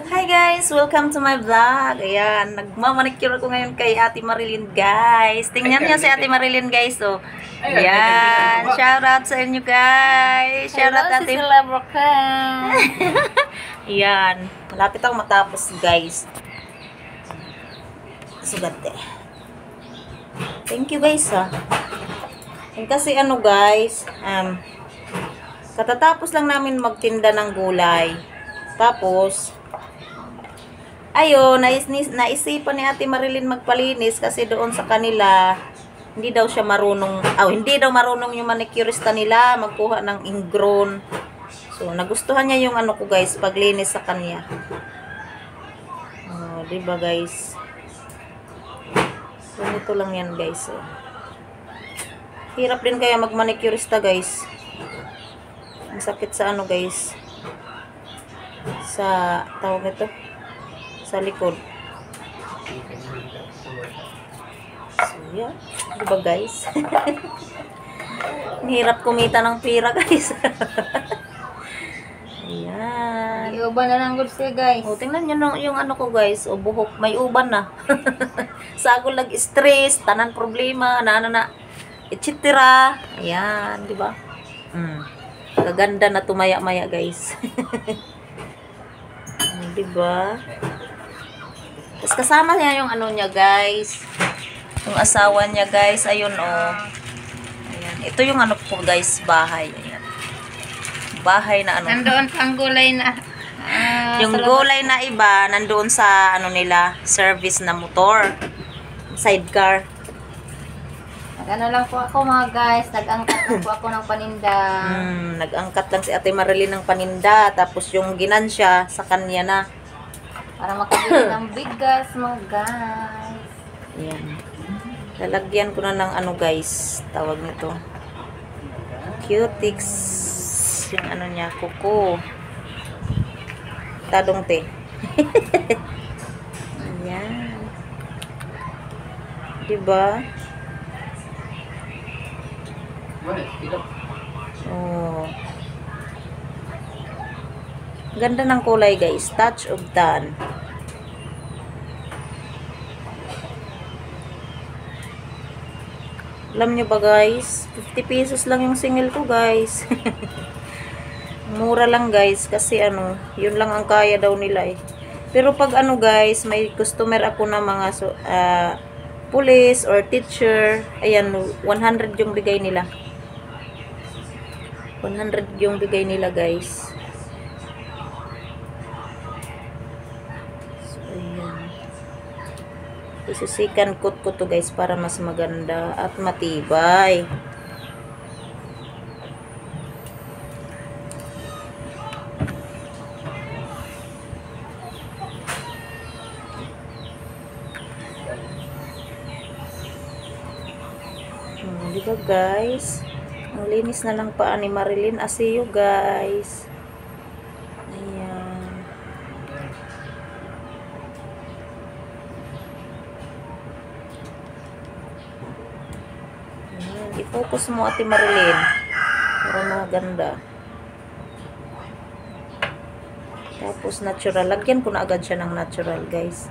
Hi guys! Welcome to my vlog. Ayan, nagmamanicure ako ngayon kay Ate Marilyn guys. Tingnan niyo si Ate Marilyn guys. So, ayan, shout out sa inyo guys. Shout out Ate. Ayan, malapit ako matapos guys. Sugate. Thank you guys ha. And kasi ano guys, katatapos lang namin magtinda ng gulay. Tapos, ayun, naisipan ni Ate Marilyn magpalinis kasi doon sa kanila, hindi daw siya marunong, hindi daw marunong yung manicurista nila, magkuha ng ingrown. So, nagustuhan niya yung ano ko guys, paglinis sa kanya. Oh, diba guys? Ganito lang yan guys. Oh. Hirap din kaya magmanicurista guys. Ang sakit sa ano guys. Sa, tawag ito, sa likod. So, yeah. Diba guys? Hirap kumita ng pira guys. Ayan. Iuban na lang good siya guys. O, tingnan nyo yung ano ko guys. O, buhok. May uban na. Sagol lag stress, tanan problema, na, etc. Ayan, diba? Kaganda na tumaya-maya guys. Diba? Tapos kasama niya yung ano niya guys. Yung asawa niya guys. Ayun oh. Ayan. Ito yung ano po guys. Bahay. Ayan. Bahay na ano. Nandoon pang gulay na. Yung gulay na iba. Nandoon sa ano nila. Service na motor. Sidecar. Nag-ano lang po ako mga guys. Nag-angkat lang po ako ng paninda. Nag-angkat lang si Ate Marilyn ng paninda. Tapos yung ginansya sa kanya na. Para makabili ng bigas mga guys. Ayan. Lalagyan ko na ng ano guys. Tawag nito. Cutix. Yung ano niya. Kuko. Tadong te. Ayan. Diba? Oh. Ganda ng kulay guys. Touch of tan. Alam nyo ba guys? 50 pesos lang yung single ko guys. Mura lang guys. Kasi ano, yun lang ang kaya daw nila eh. Pero pag ano guys, may customer ako na mga police or teacher. Ayan, 100 yung bigay nila. 100 yung bigay nila guys. So ayan. Isusikan ko to guys para mas maganda at matibay. Diba guys? Ang linis na lang paa ni Marilyn. I see you guys. Ayan. Ayan. I-focus mo Ate Marilyn. Para maganda. Tapos natural. Lagyan ko na agad siya ng natural guys.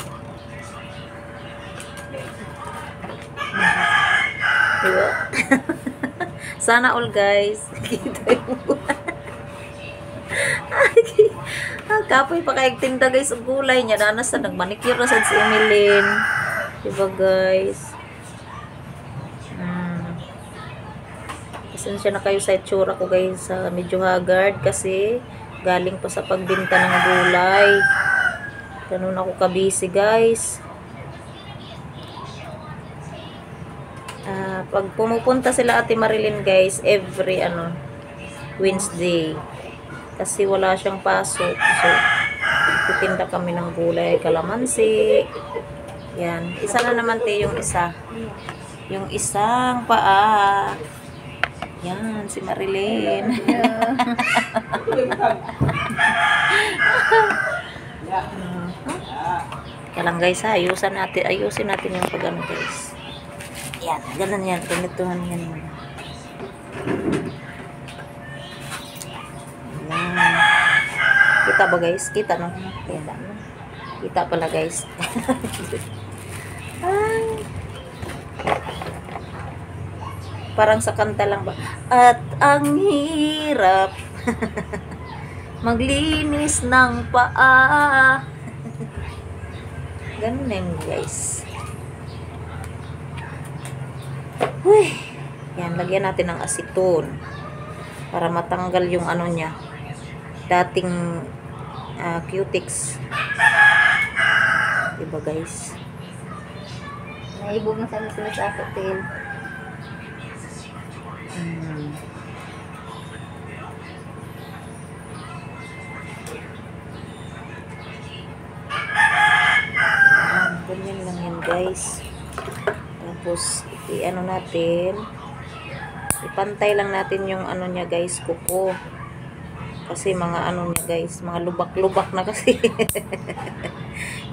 Diba? Sana all guys. Kapoy pa kayag tinda guys ang gulay niya. Nanas na nagmanicure na si Emilyn. Diba guys? Pasensya na kayo sa itsura ko guys. Medyo haggard kasi galing pa sa pagbinta ng gulay. Ganun ako kabisi guys. Pag pumupunta sila Ate Marilyn guys, every Wednesday. Kasi wala siyang pasok. So, titinda kami ng gulay, kalamansi. Yan. Isa na naman yung isa. Yung isang paa. Yan, si Marilyn. Kaya lang guys ha, ayusin natin yung pag-ano guys. Yan, ganun yan. Ganituhan yan. Yan. Kita ba guys? Kita no? Ayan lang. Kita pala guys. Ay. Parang sa kanta lang ba? At ang hirap maglinis ng paa. Ganun na yun guys. Uy. Yan, lagyan natin ng aseton para matanggal yung ano niya, dating cutics. Diba guys? Naibog na sana sila sa hotel. Ganyan lang yan guys. Tapos i-ano natin, ipantay lang natin yung ano niya guys, kuko. Kasi mga ano niya guys, mga lubak-lubak na kasi.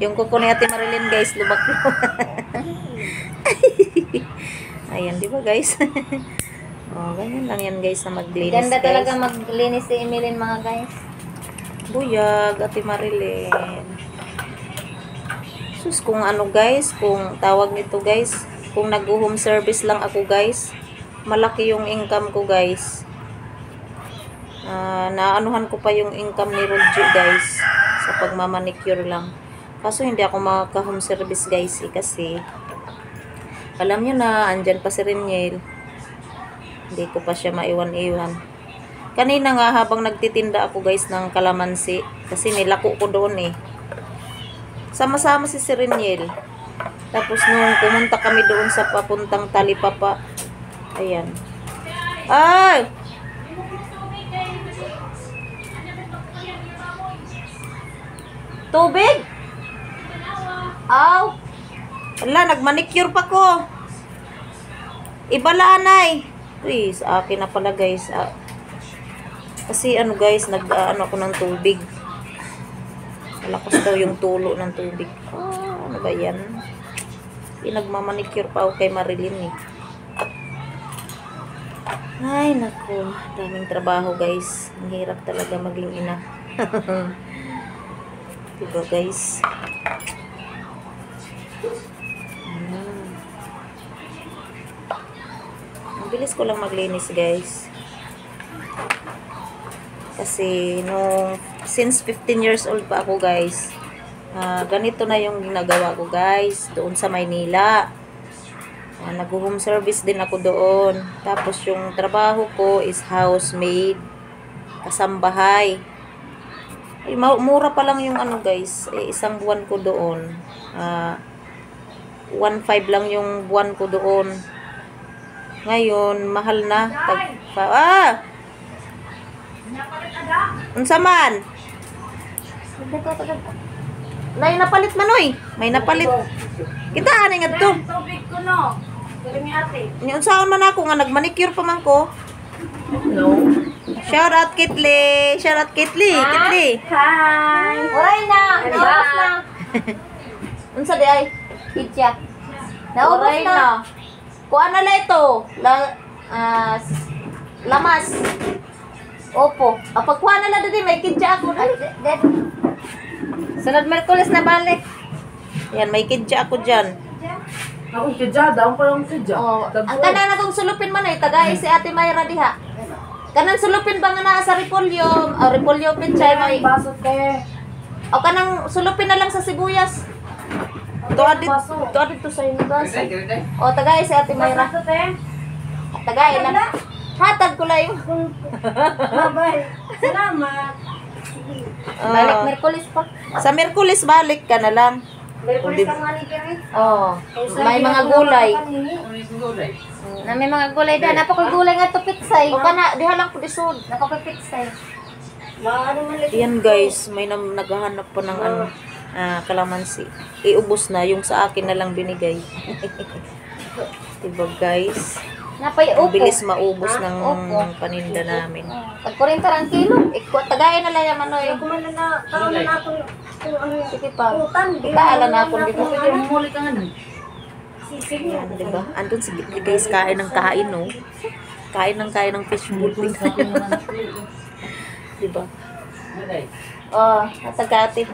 Yung kuko ni Ate Marilyn guys, lubak-lubak. Ayan, di ba guys? Oh, ganyan lang yan guys na maglinis. Ganda guys. talaga maglinis si Emilyn mga guys. Buyag, Ate Marilyn. Sus, kung ano guys, kung tawag nito guys, kung nag-home service lang ako guys, malaki yung income ko guys. Naanuhan ko pa yung income ni Roger guys sa pagmamanicure lang. Kaso hindi ako makaka-home service guys kasi alam nyo na, andyan pa si Reniel. Hindi ko pa siya maiwan-iwan. Kanina nga habang nagtitinda ako guys ng kalamansi, kasi nilako ko doon eh. Sama-sama si Reniel. Tapos nung pumunta kami doon sa papuntang Talipapa, ayan. Ay! Tubig? Aw! Wala, nagmanicure pa ko. Ibalanay. Uy, sa akin na pala guys. Kasi ano guys, nag-ano ako ng tubig. Malakas daw yung tulo ng tubig. Ano ba yan? Nagmamanicure pa ako kay Marilyn eh. Ay, naku. Daming trabaho guys. Ang hirap talaga maging ina. Diba guys? Ang bilis ko lang maglinis guys. Kasi since 15 years old pa ako guys, ganito na yung ginagawa ko guys doon sa Maynila. Nag-home service din ako doon. Tapos yung trabaho ko is housemaid, kasambahay. Ay, mura pa lang yung ano guys, isang buwan ko doon. 1.5 lang yung buwan ko doon. Ngayon mahal na. Unsa man? May napalit man oy. May napalit. Kita ani ngadto. Tubig ko no. Dali ate. Ni unsaon man ako nga nagmanicure pa man ko. No. Shout out Kitli. Shout out Kitli. Kitli. Hi. Oray na. Naubos na. Unsa di ay? Kitya. Naubos Oray na. Kuha na la ito. Lamas. Opo. Pagkuha na lang din, may kidya ako. Sunod Merkulis na balik. Yan, may kidya ako dyan. Ako kidya, daw pa yung kidya. Oh, ang kanan na itong sulupin man ay, tagay si Ate Mayra diha. Kanang sulupin ba nga na sa repolyo? Repolyo pichay may. Basot kay. O kanang sulupin na lang sa sibuyas. Tuwa dito sa inyo basa. O, tagay si Ate Mayra. Tagay na. Hatag ko lang. Bye. Salamat. Balik Merkulis pa. Sa Merkulis, balik ka na lang. Merkulis ang mani kiri. Oh, may mga gulay. Na may mga gulay da. Napakul gulay nga to pitsay. O kana, diha lang po isod. Napakapitsay. Yan guys, may naghahanap pa ng ano, kalamansi. Iubos na, yung sa akin na lang binigay. Diba guys? Napay Ang upo. bilis maubos ng Opo. paninda namin. Pag 40 ang kilo. Tagay na lang yaman oy. Kumana na, tao na ako. Sige pa. Utan, Itaalan na ako dito. muli ka nga. Yan, diba? Andun si guys, kain ng kain, no? Kain ng fishbowl. Diba? Oh, Tagati.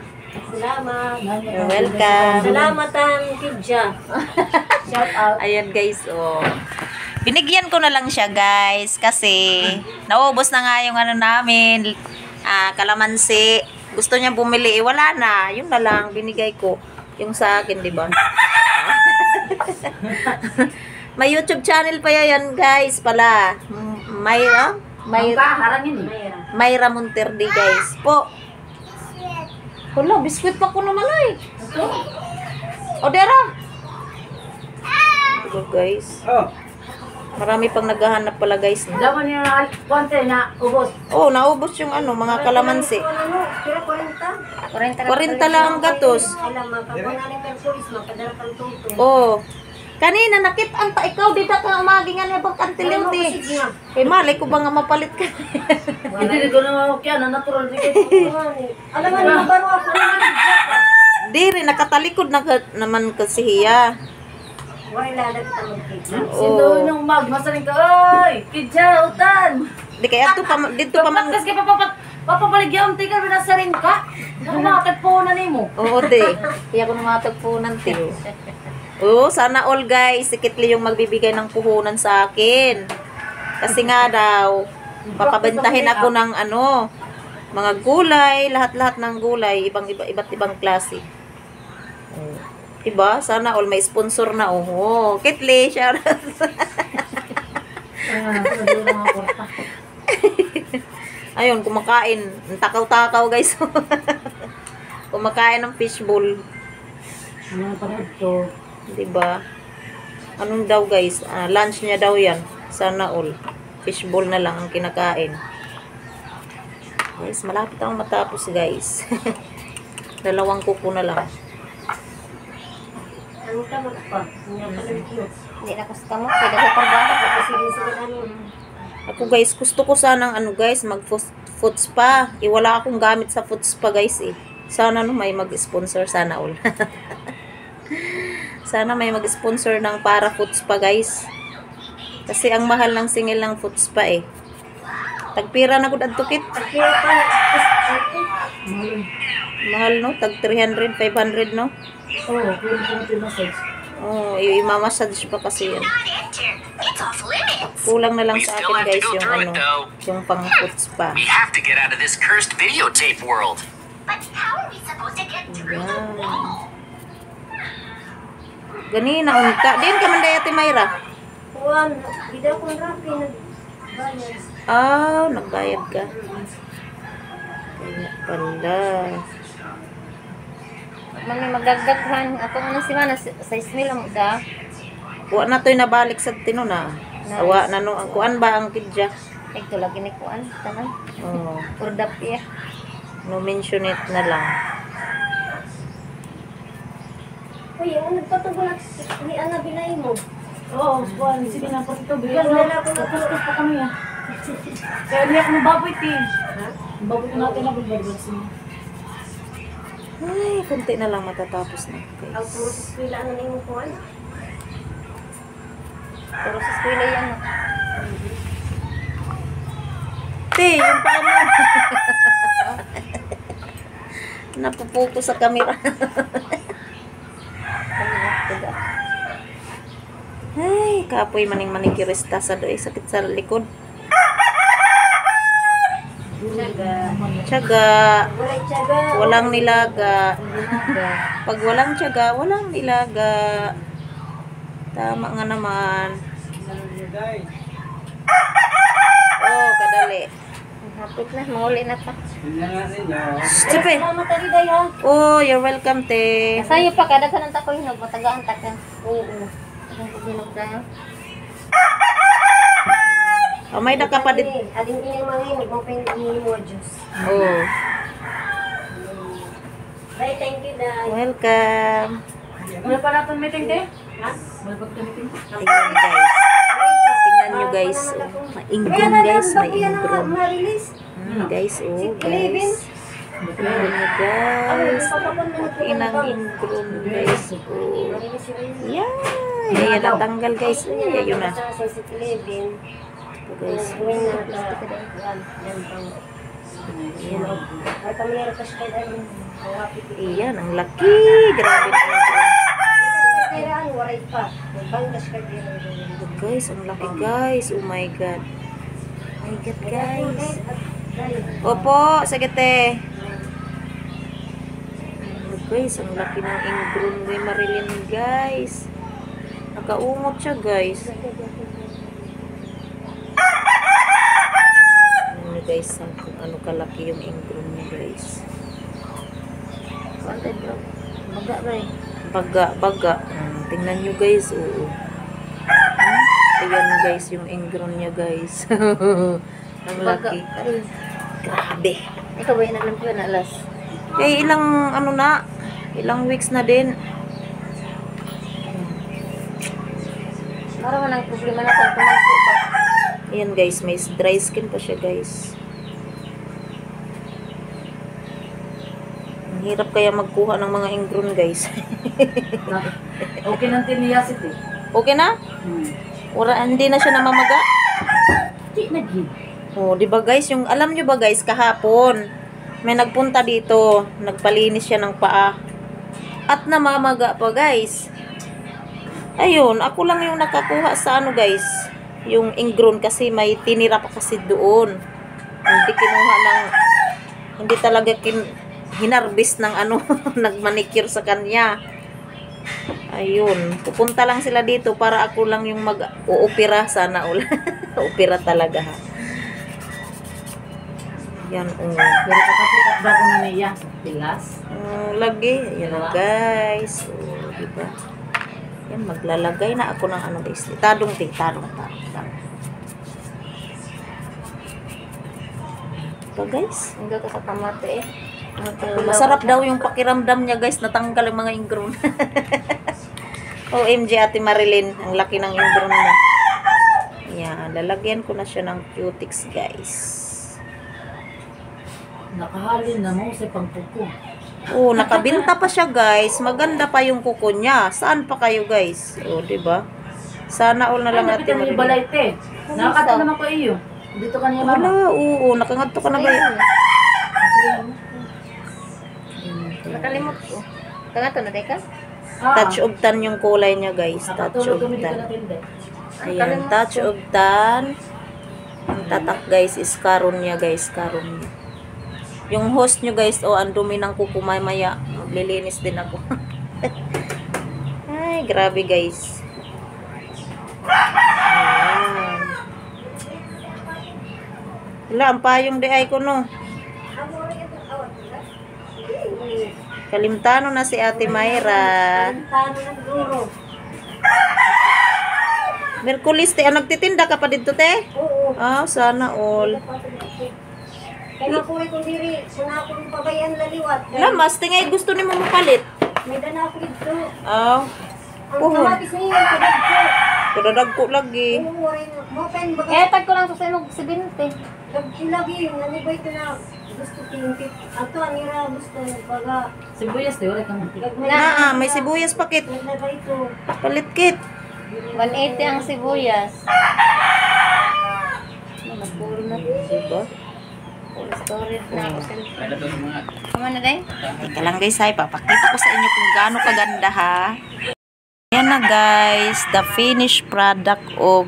Salamat. You're welcome. Salamat ang Kidja. Shout out. Ayan guys, oh. Binigyan ko na lang siya guys kasi naubos na nga yung ano namin, kalamansi. Gusto niya bumili, wala na. Yun na lang, binigay ko. Yung sa akin, di ba? May YouTube channel pa yan guys pala. Mayra Monterde guys. Po. Hala, biskwit pa ko naman ay. O, Dera. Diba guys? Marami pang naghahanap pala guys. Laman niya na konti na ubos. Oh, naubos yung ano, mga kalamansi. Kira 40. 40 lang ang gatos. Alam, makapungaling ng service, makadala pang tuto. Oh. Kanina nakit-an pa ikaw dito ka umagi nga na bang kantilin ti. Eh malay ko ba nga mapalit ka. Hindi ko na mawakyan, natural din ko. Alam mo, nabaro ako ng Diri nakatalikod na naman kasi hiya. wala lalag ka mag-kidja. Sindo nung masaling ka, oy, Kidja, utan. Di kaya dito pa man. Kasi papabaligyan, tika, binasarin ka. Nakumatag po na ni mo. Oo, di. Kaya ko namatagpunan ti. Oh, sana all guys, sikitli yung magbibigay ng puhunan sa akin. Kasi nga daw, papabentahin ako ng ano, mga gulay, lahat-lahat ng gulay, iba't ibang klase. Oh. Diba? Sana all may sponsor na. Oh, Kitli, shout out. Ayun, kumakain. Takaw-takaw guys. Kumakain ng fishbowl. Ano pa ito? Diba? Anong daw guys? Lunch niya daw yan. Sana all. Fishbowl na lang ang kinakain. Guys, malapit akong matapos guys. 2 kuko na lang. Ano ka magpa? Hindi na gusto mo, pwede ko pagbago. Ako guys, gusto ko sanang ano guys, mag-foot spa. Wala akong gamit sa foot spa guys eh. Sana no may mag-sponsor sana all. Sana may mag-sponsor ng para foot spa guys. Kasi ang mahal ng singil ng foot spa eh. Tagpira na gud adto kit. Mahal no, tag 300, 500 no. Oo, pwede massage. Oh, i-mamassage pa kasi yan. Kulang na lang sa akin guys yung ano, yung pang foot spa. We have to get out of this cursed videotape world. Yan. Ganina unta. Din ka man dayati Mayra. Juan, hindi ako rapi nagbayad. Nagbayad ka. Kaya pala. Mami magagaghan. Ako na si Mana, sa ismil ang da. Wa na to'y nabalik sa tino na. Awa na no. Ang kuan ba ang kidya? Ito lagi ni kuan. Tanan. Oh, Purdap iya. no mention it na lang. Uy, ang nagpatubo na ni Ana Bilay mo. Oo, Juan, sige na, pati ito. Bigyan Bigyan na na, ako ng kuskus pa kami ah. Kaya niyak ng baboy, ti. Baboy ko natin na bulbarbag siya. Ay, kunti na lang matatapos na. Ang Guys. puro sa eskwela ano na yung kuhan. Pero sa eskwela yan. Te, yung pa mo. Napupuko sa camera. Ay, kapoy maning manikirista sa doy. Sakit sa likod. Tiyaga. Wala tiyaga. Walang nilaga. Pag walang tiyaga, walang nilaga. Tama nga naman. Oh, kadali. Hapit na, mauli na ta. Stupid. Salamat ali daya. Oh, you're welcome, te. Sayo pa kada kanang takoy hinog, matagaan ta ka. Oo. Ang hinog tayo. Oh, may nakapadit. Alin iyang mga hinog, mga pahingin mo, Diyos. Oh, Bye, thank you, Day. welcome. Wala pa natin meeting, te? Ha? Wala pa natin meeting? Tingnan, guys. Tingnan nyo, guys. Oh, maingron, guys. Maingron. Ma-release. Guys, oh, Kilibin. guys. Tingnan nyo, guys. Inang ingron, guys. Oh. Yan. Yan, natanggal, guys. Ay, ayun na. Sa si Kilibin. Ito, guys. Gawin na ito. Ayan. Ay, pamilya ka siya kayo. Ayan, ang laki. Grabe na ingron. Kailangan, waray pa. Banggas ka din. Guys, ang laki guys. Oh my God. Oh my God guys. Opo, sagete. Guys, ang laki ng ingron ni Marilyn guys. Nakaungot siya guys. Ano guys, kung ano kalaki yung ingron niya guys. Baga ba eh. Baga. Tingnan nyo guys. Oo. Ayan guys, yung ingron niya guys. Ang laki. Grabe. Ikaw ba yung naglampiyon na alas? Eh, ilang weeks na din. Para man ang problema na kung tumagpo ba. Ayan guys, may dry skin pa siya guys. Ang hirap kaya magkuha ng mga ingron guys. Okay nang tiniyasit eh. Okay na? Hindi na siya namamaga? Di naghin. Oh, 'di ba guys, yung alam nyo ba guys, kahapon may nagpunta dito, nagpalinis siya ng paa. At namamaga pa guys. Ayun, ako lang yung nakakuha sa ano guys, yung ingron kasi may tinira pa kasi doon. Hindi kinuha ng, hindi talaga hinarbis ng ano, nagmanicure sa kanya. Ayun, pupunta lang sila dito para ako lang yung mag-uupira sana ulit. Upira talaga ha. Yan, Pero kakapikat ba ko na niya sa tilas? lagi. Yan na guys. Diba? Yan, maglalagay na ako ng ano guys. Tadong. Ito guys. Hindi ka sa kamate eh. Masarap daw yung pakiramdam niya guys. Natanggal ang mga ingron. OMG Ate Marilyn. Ang laki ng ingron na. Yan, lalagyan ko na siya ng cutics guys. Nakahalin na mo sa pangpuko. Oh, nakabinta pa siya guys. Maganda pa yung kuko niya. Saan pa kayo guys? Oh, 'di ba? Sana all na lang Ate Napitan mo yung Marilyn. balay te. Nakakata naman ko iyo. Dito ka niya mama. Wala, oo, nakangadto ka na ba yan? Nakalimot ko. Kaya to na teka? Touch of tan yung kulay niya guys. Touch Nakatulog of kami dito tan. na tinde. Ayan, touch of tan. Ang tatak guys is karon niya guys, karon niya. Yung host nyo guys, ang dumi ng kuko maya. Maglilinis din ako. Ay, grabe guys. Ayan. Wala, ang payong di ay ko no. Kalimtano na si Ate Mayra. Tano ng duro. Merkulis, nagtitinda ka pa dito, te? Oo. Ah, sana all. Kaya ko ito diri. Sana ako yung pabayaan laliwat. Lamas, tingay gusto ni mo mapalit. May dana ako dito. Ah, Ang puhon. kamatis niya yung kadagko. Kadadag ko lagi. Oo, waray na. Mopen, baga. Eh, tag ko lang sa inog si Binte. Lagi yun. Nanibay ito na. Gusto tinitip. Ato, anira gusto. Baga. Sibuyas te, wala kang mantika. Na, may sibuyas pakit. Naglagay ito. Palit kit. 180 ang sibuyas. Nagpuro na. Diba? Full storage na ako. Kama na day? Teka lang guys, ay papakita ko sa inyo kung gaano kaganda ha. Yan na guys, the finished product of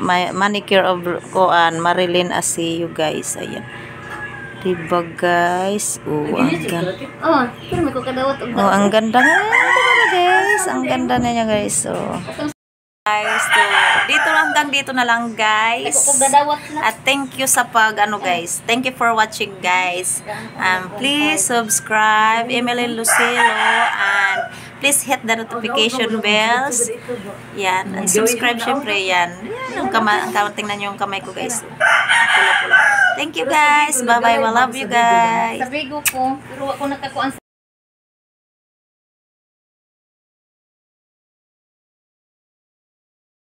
my manicure of Marilyn Asiyo guys. Ayan. Diba guys? Oh, ang ganda. Oh, pero may kukadawat. Oh, ang ganda nga. Diba guys? Ang ganda na niya guys. So, guys, so, hanggang dito na lang guys. Kukadawat na. At thank you sa guys. Thank you for watching guys. Please subscribe Emily Lucilo and please hit the notification bells. Yan. And subscribe syempre yan. Yan ang tingnan nyo yung kamay ko guys. Pula-pula. Thank you guys. Bye-bye. We love you guys. Sabi ko, pero ako nakakuan